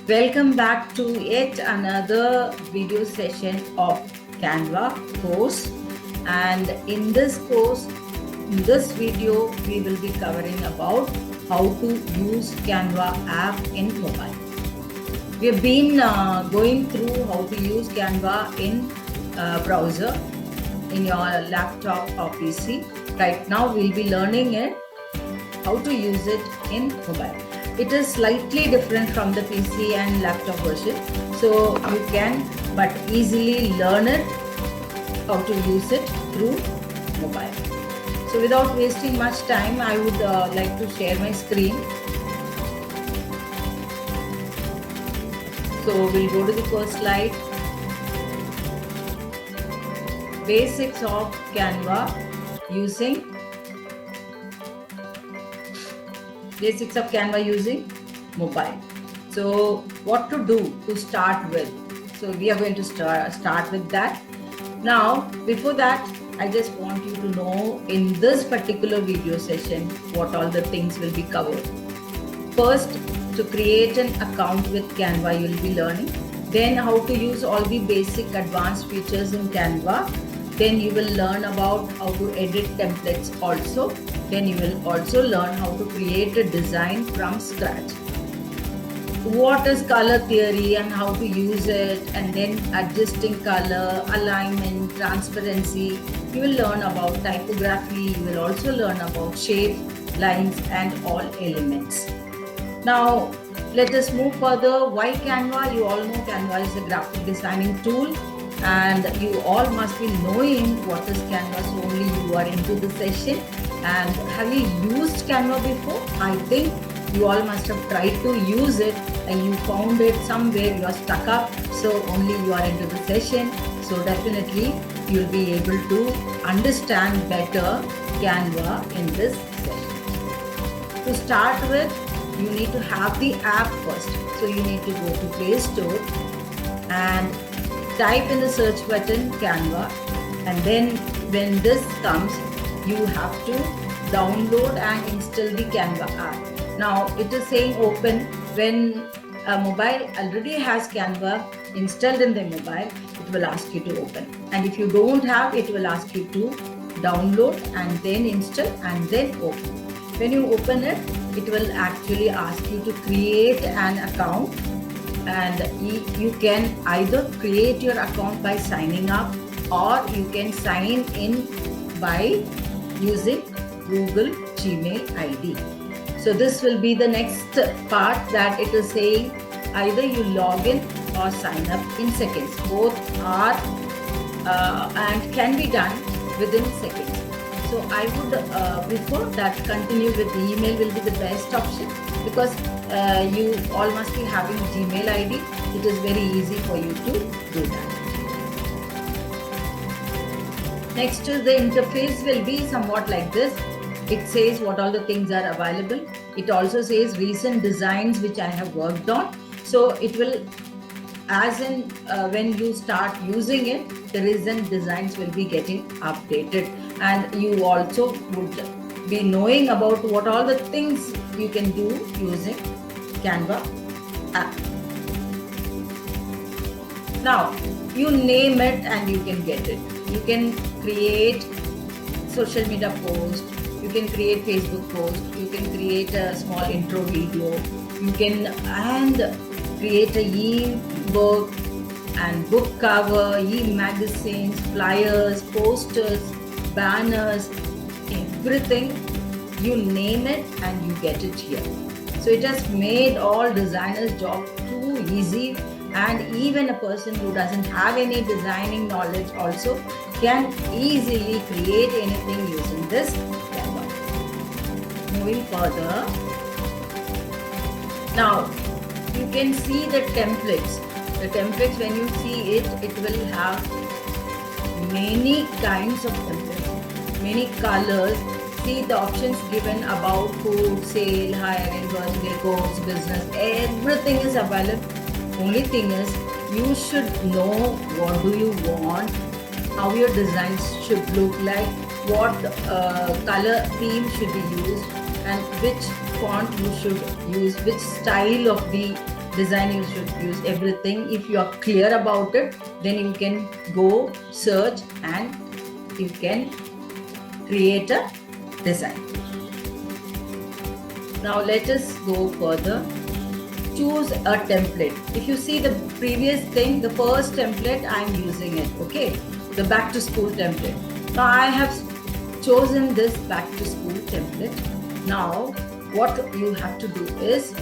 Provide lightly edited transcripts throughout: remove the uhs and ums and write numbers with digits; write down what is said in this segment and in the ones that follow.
Welcome back to yet another video session of Canva course. And in this course, in this video, we will be covering about how to use Canva app in mobile. We have been going through how to use Canva in browser, in your laptop or PC. Right now, we'll be learning it, how to use it in mobile. It is slightly different from the PC and laptop version. So you can but easily learn it, how to use it through mobile. So without wasting much time, I would like to share my screen. So we'll go to the first slide. Basics of Canva using mobile. So what to do to start with? So we are going to start with that. Now, before that, I just want you to know in this particular video session what all the things will be covered. First, to create an account with Canva, you'll be learning. Then how to use all the basic advanced features in Canva. Then you will learn about how to edit templates also. Then you will also learn how to create a design from scratch. What is color theory and how to use it, and then adjusting color, alignment, transparency. You will learn about typography. You will also learn about shape, lines and all elements. Now, let us move further. Why Canva? You all know Canva is a graphic designing tool. And you all must be knowing what is Canva, so only you are into the session. And have you used Canva before? I think you all must have tried to use it and you found it somewhere, you are stuck up, so only you are into the session. So definitely you will be able to understand better Canva in this session. To start with, you need to have the app first. So you need to go to Play Store and type in the search button Canva, and then when this comes, you have to download and install the Canva app. Now it is saying open. When a mobile already has Canva installed in the mobile, it will ask you to open. And if you don't have, it will ask you to download and then install and then open. When you open it, it will actually ask you to create an account. And you can either create your account by signing up, or you can sign in by using Google Gmail ID. So this will be the next part, that it is saying either you log in or sign up in seconds. Both are and can be done within seconds. So I would, before that, continue with the email will be the best option, because you all must be having Gmail ID. It is very easy for you to do that. Next, the interface will be somewhat like this. It says what all the things are available. It also says recent designs which I have worked on. So it will, as in when you start using it, the recent designs will be getting updated. And you also would be knowing about what all the things you can do using Canva app. Now, you name it and you can get it. You can create social media post, you can create Facebook post, you can create a small intro video, you can create a e-book and book cover, e-magazines, flyers, posters, banners, everything. You name it and you get it here. So it has made all designers' job too easy, and even a person who doesn't have any designing knowledge also can easily create anything using this Canva. Moving further, now you can see the templates. The templates, when you see it, it will have many kinds of templates, many colors. See the options given about food, sale, hiring, birthday, course, business, everything is available. Only thing is, you should know what do you want, how your designs should look like, what color theme should be used, and which font you should use, which style of the design you should use everything. If you are clear about it, then you can go search and you can create a design. Now let us go further. Choose a template. If you see the previous thing, the first template, I am using it, okay? The back to school template. Now I have chosen this back to school template. Now what you have to do is,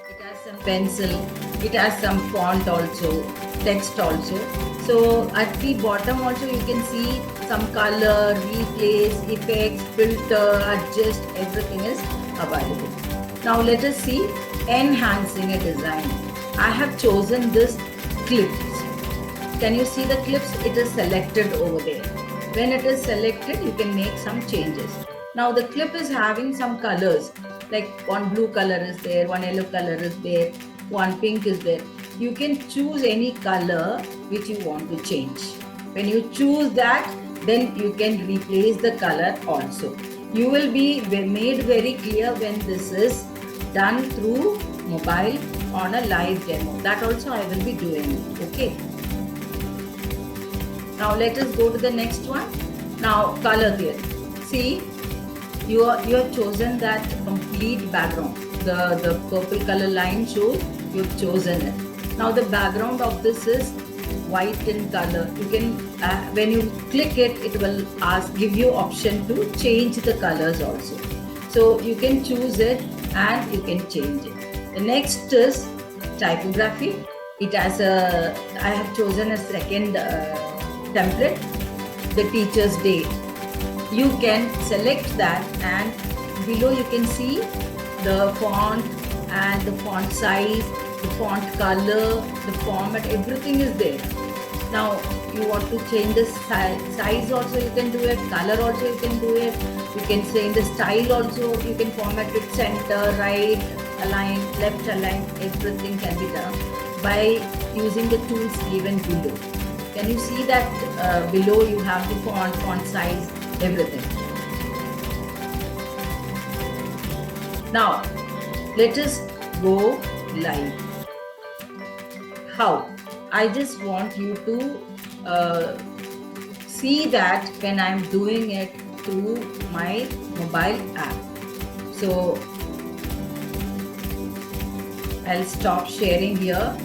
it has some pencil, it has some font also, text also. So at the bottom also you can see some color, replace, effects, filter, adjust, everything is available. Now let us see enhancing a design. I have chosen this clips. Can you see the clips? It is selected over there. When it is selected, you can make some changes. Now the clip is having some colors, like one blue color is there, one yellow color is there, one pink is there. You can choose any color which you want to change. When you choose that, then you can replace the color also. You will be made very clear when this is done through mobile on a live demo. That also I will be doing, okay? Now let us go to the next one. Now color theory. See, you have chosen that complete background. The purple color line shows you have chosen it. Now the background of this is white in color. You can when you click it, it will give you option to change the colors also. So you can choose it and you can change it. The next is typography. It has I have chosen a second template, the teacher's day. You can select that and below you can see the font and the font size, the font color, the format, everything is there. Now you want to change the size also, you can do it, color also you can do it. You can change the style also, you can format it center, right, align, left align, everything can be done by using the tools given below. Can you see that below you have the font size, everything. Now let us go live. How? I just want you to see that when I am doing it through my mobile app. So I'll stop sharing here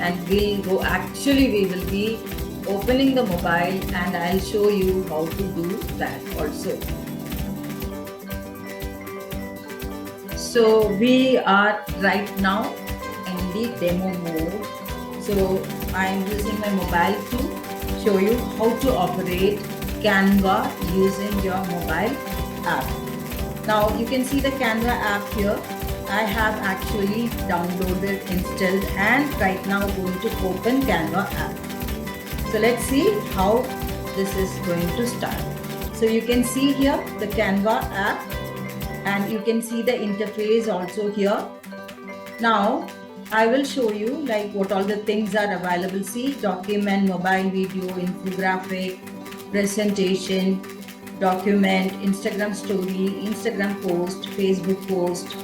and we will be opening the mobile and I'll show you how to do that also. So we are right now in the demo mode. So I am using my mobile to show you how to operate Canva using your mobile app. Now you can see the Canva app here. I have actually downloaded, installed and right now going to open Canva app. So let's see how this is going to start. So you can see here the Canva app and you can see the interface also here. Now I will show you like what all the things are available. See, document, mobile video, infographic, presentation, document, Instagram story, Instagram post, Facebook post.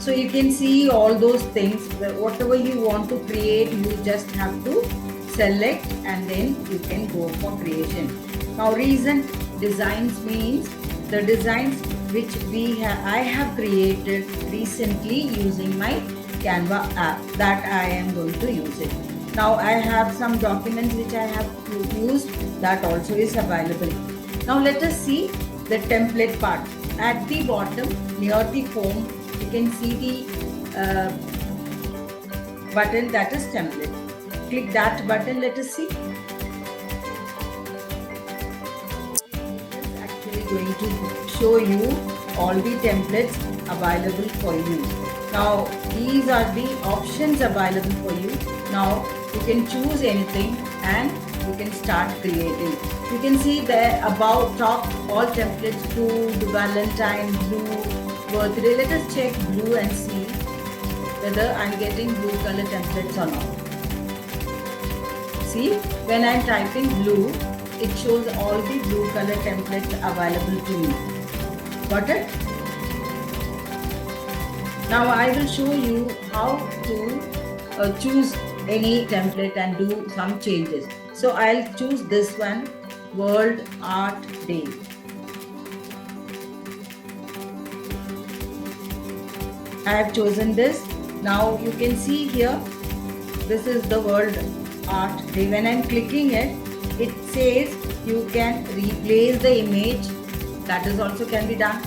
So you can see all those things. Whatever you want to create, you just have to select and then you can go for creation. Now recent designs means the designs which I have created recently using my Canva app, that I am going to use it. Now I have some documents which I have used, that also is available. Now let us see the template part. At the bottom near the home you can see the button that is template. Click that button, let us see. It is actually going to show you all the templates available for you. Now these are the options available for you. Now you can choose anything and you can start creating. You can see there about top all templates, food, Valentine, blue, birthday. Let us check blue and see whether I am getting blue color templates or not. See, when I am typing blue, it shows all the blue color templates available to me. Got it? Now I will show you how to choose any template and do some changes. So I'll choose this one, World Art Day. I have chosen this. Now you can see here, this is the World Art Day. When I'm clicking it, it says you can replace the image. That is also can be done.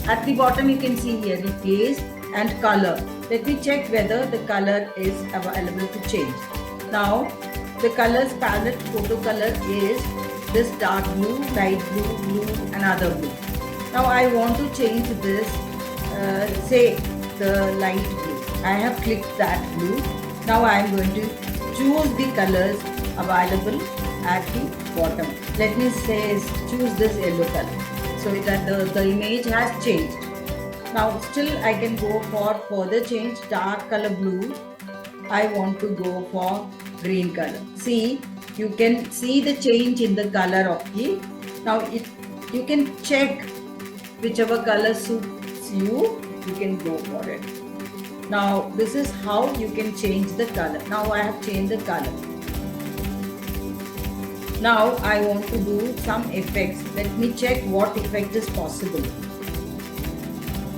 At the bottom you can see here, replace and color. Let me check whether the color is available to change. Now the colors palette, photo color is this dark blue, light blue, blue, another blue. Now I want to change this, say the light blue. I have clicked that blue. Now I am going to choose the colors available at the bottom. Let me say choose this yellow color. So the image has changed. Now still I can go for further change, dark color blue. I want to go for green color. See, you can see the change in the color of the. Now you can check whichever color suits you, you can go for it. Now this is how you can change the color. Now I have changed the color. Now I want to do some effects. Let me check what effect is possible.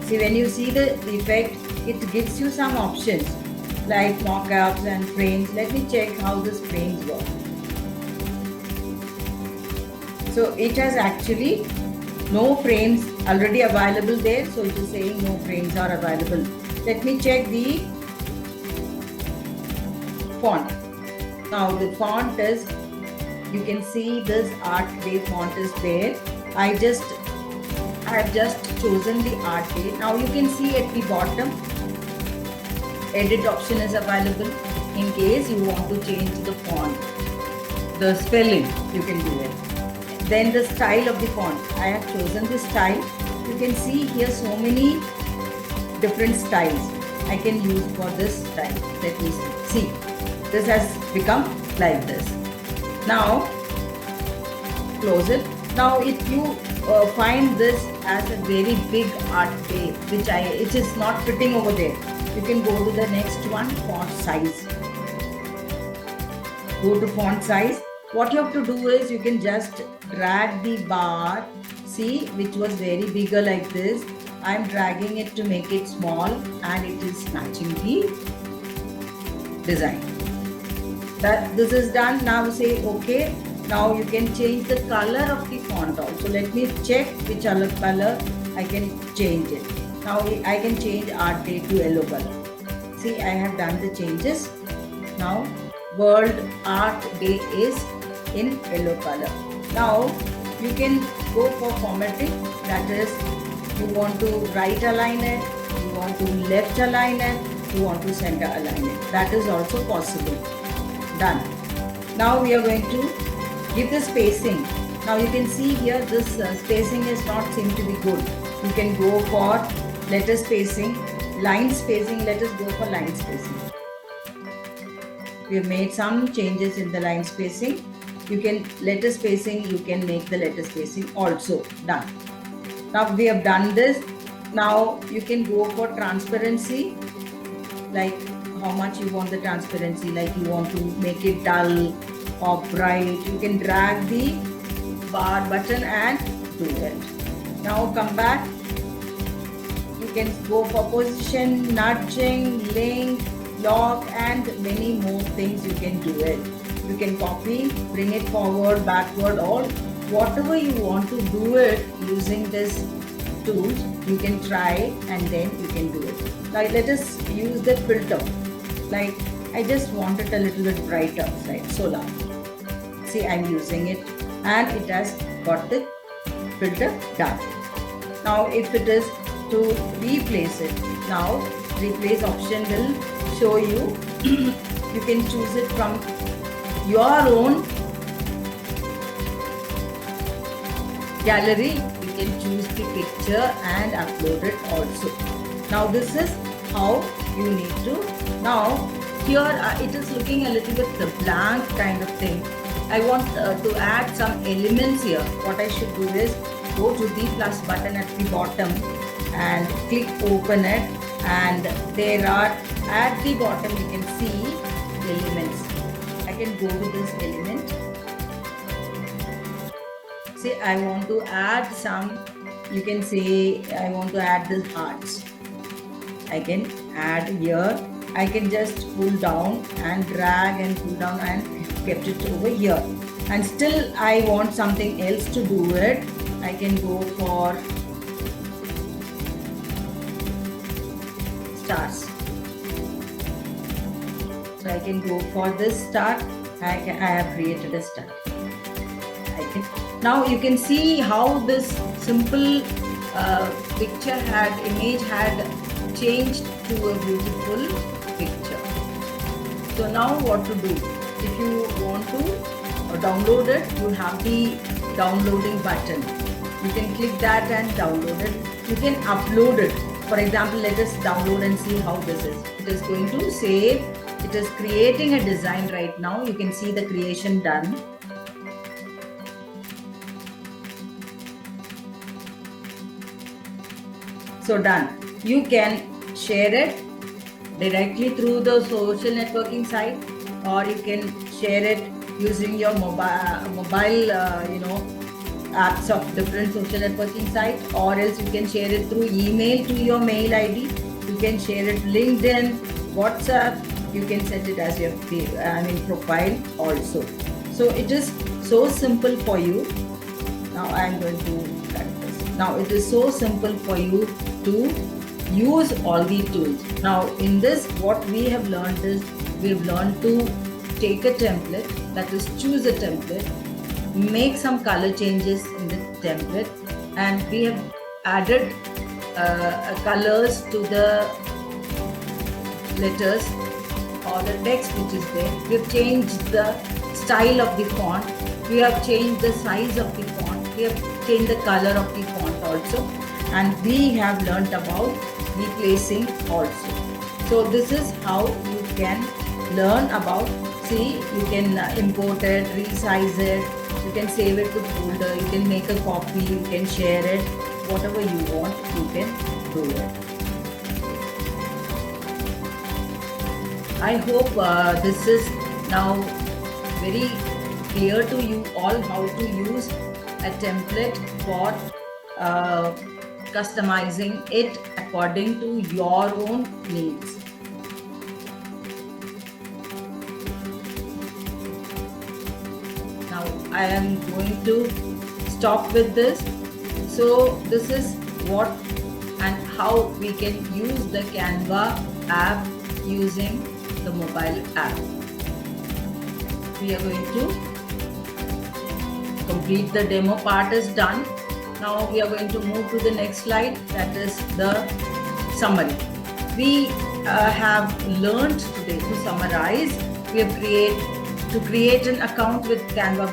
See, when you see the effect, it gives you some options like mockups and frames. Let me check how this frames work. So it has actually no frames already available there. So it is saying no frames are available. Let me check the font. Now the font is, you can see this Art Day font is there. I have just chosen the Art Day. Now you can see at the bottom, edit option is available. In case you want to change the font, the spelling, you can do it. Then the style of the font, I have chosen the style. You can see here so many different styles I can use for this style. Let me see. This has become like this. Now close it. Now if you find this as a very big Art Day, which it is not fitting over there, you can go to the next one, font size. Go to font size. What you have to do is you can just drag the bar. See, which was very bigger like this. I am dragging it to make it small and it is matching the design. This is done. Now say OK. Now you can change the color of the font also. Let me check which other color I can change it. Now I can change Art Day to yellow color. See, I have done the changes. Now World Art Day is in yellow color. Now you can go for formatting. That is, you want to right align it, you want to left align it, you want to center align it. That is also possible. Done. Now we are going to give the spacing. Now you can see here this spacing is not seem to be good. You can go for letter spacing, line spacing. Let us go for line spacing. We have made some changes in the line spacing. You can letter spacing, you can make the letter spacing also. Done. Now we have done this. Now you can go for transparency, like how much you want the transparency, like you want to make it dull or bright. You can drag the bar button and do it. Now come back. You can go for position, nudging, link, lock and many more things you can do it. You can copy, bring it forward, backward, or whatever you want to do it using this tools, you can try and then you can do it. Now let us use the filter. Like I just want it a little bit brighter, like solar. See, I'm using it and it has got the filter done. Now if it is to replace it, now replace option will show you. You can choose it from your own gallery. You can choose the picture and upload it also. Now this is how you need to. Now here it is looking a little bit blank kind of thing. I want to add some elements here. What I should do is go to the plus button at the bottom and click open it, and there are at the bottom you can see elements. I can go to this element. See, I want to add some, you can say I want to add the hearts. I can add here. I can just pull down and drag and pull down and kept it over here. And still I want something else to do it. I can go for stars. So I can go for this star. I have created a star. Now you can see how this simple image had changed to a beautiful picture. So now what to do? If you want to download it, you have the downloading button. You can click that and download it. You can upload it. For example, let us download and see how this is. It is going to save. It is creating a design right now. You can see the creation done. So done. You can share it directly through the social networking site, or you can share it using your mobile apps of different social networking sites, or else you can share it through email to your mail ID. You can share it LinkedIn, WhatsApp. You can set it as your profile also. So it is so simple for you. Now I am going to cut this. Now it is so simple for you to use all the tools. Now in this, what we have learned is, we have learned to take a template, that is choose a template, make some color changes in the template, and we have added colors to the letters or the text which is there. We have changed the style of the font, we have changed the size of the font, we have changed the color of the font also, and we have learnt about replacing also. So this is how you can learn about. See, you can import it, resize it, you can save it to folder, you can make a copy, you can share it, whatever you want, you can do it. I hope this is now very clear to you all how to use a template for customizing it according to your own needs. Now I am going to stop with this. So this is what and how we can use the Canva app using the mobile app. We are going to complete the demo part is done. Now we are going to move to the next slide, that is the summary. We have learned today to summarize. We have create an account with Canva.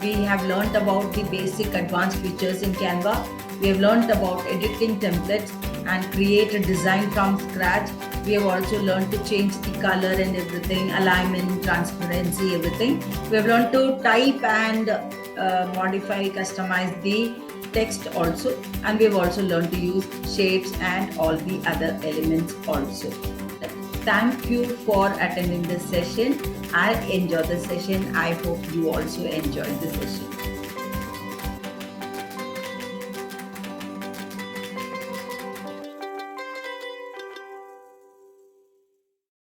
We have learned about the basic advanced features in Canva. We have learned about editing templates and create a design from scratch. We have also learned to change the color and everything, alignment, transparency, everything. We have learned to type and modify, customize the text also, and we have also learned to use shapes and all the other elements also. Thank you for attending this session. I enjoyed the session. I hope you also enjoyed the session.